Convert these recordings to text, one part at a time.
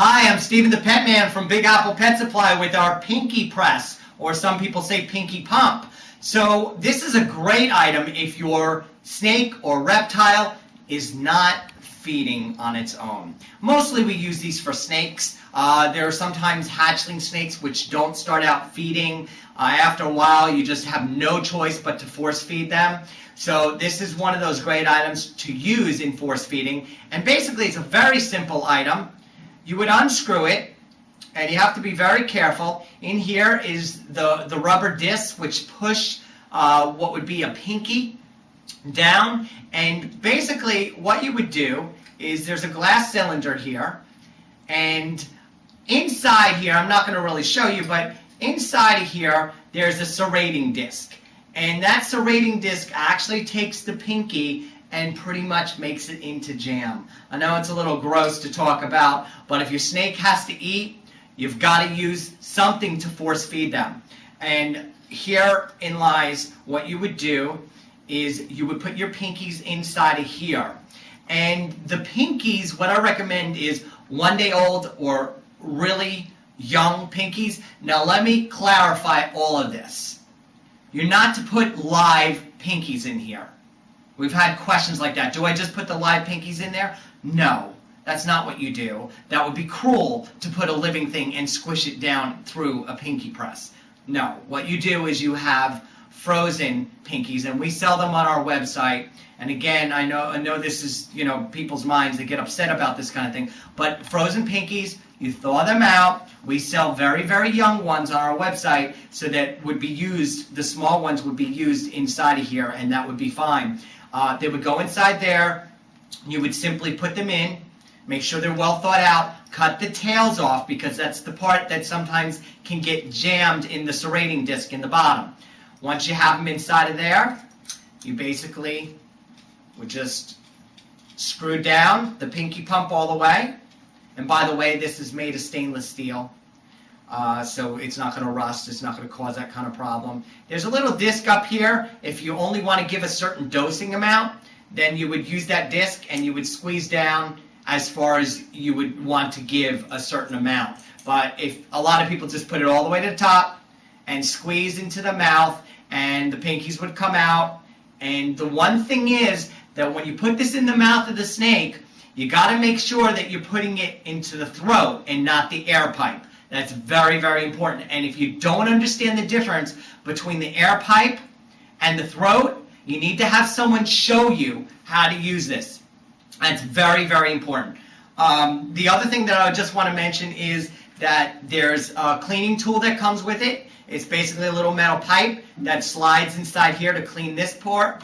Hi, I'm Steven the Pet Man from Big Apple Pet Supply with our Pinkie press, or some people say Pinkie pump. So this is a great item if your snake or reptile is not feeding on its own. Mostly we use these for snakes. There are sometimes hatchling snakes which don't start out feeding. After a while you just have no choice but to force feed them. So this is one of those great items to use in force feeding. And basically it's a very simple item. You would unscrew it, and you have to be very careful. In here is the rubber discs which push what would be a Pinkie down. And basically what you would do is there's a glass cylinder here, and inside here, I'm not going to really show you, but inside of here there's a serrating disc. And that serrating disc actually takes the Pinkie and pretty much makes it into jam. I know it's a little gross to talk about, but if your snake has to eat, you've got to use something to force feed them. And herein lies what you would do is you would put your Pinkies inside of here. And the Pinkies, what I recommend is 1 day old or really young Pinkies. Now let me clarify all of this. You're not to put live Pinkies in here. We've had questions like that. Do I just put the live Pinkies in there? No, that's not what you do. That would be cruel to put a living thing and squish it down through a Pinkie press. No, what you do is you have frozen Pinkies, and we sell them on our website. And again, I know this is, people's minds, they get upset about this kind of thing. But frozen Pinkies, you thaw them out. We sell very, very young ones on our website, so that would be used, the small ones would be used inside of here, and that would be fine. They would go inside there. You would simply put them in, make sure they're well thought out, cut the tails off because that's the part that sometimes can get jammed in the serrating disc in the bottom. Once you have them inside of there, you basically would just screw down the Pinkie pump all the way. And by the way, this is made of stainless steel. So it's not going to rust, it's not going to cause that kind of problem. There's a little disc up here. If you only want to give a certain dosing amount, then you would use that disc and you would squeeze down as far as you would want to give a certain amount. But if a lot of people just put it all the way to the top and squeeze into the mouth, and the Pinkies would come out. And the one thing is that when you put this in the mouth of the snake, you got to make sure that you're putting it into the throat and not the air pipe. That's very, very important. And if you don't understand the difference between the air pipe and the throat, you need to have someone show you how to use this. That's very, very important. The other thing that I just want to mention is that there's a cleaning tool that comes with it. It's basically a little metal pipe that slides inside here to clean this part.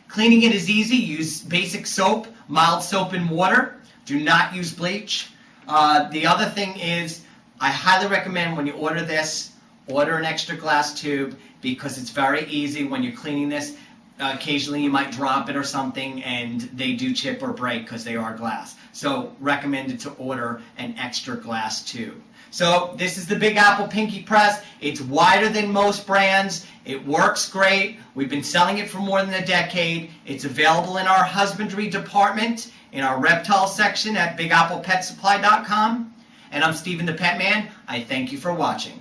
Cleaning it is easy. Use basic soap, mild soap and water. Do not use bleach. The other thing is, I highly recommend when you order this, order an extra glass tube because it's very easy when you're cleaning this. Occasionally you might drop it or something and they do chip or break because they are glass. So recommended to order an extra glass tube. So this is the Big Apple Pinkie press. It's wider than most brands. It works great. We've been selling it for more than a decade. It's available in our husbandry department, in our reptile section at bigapplepetsupply.com. And I'm Steven the Pet Man. I thank you for watching.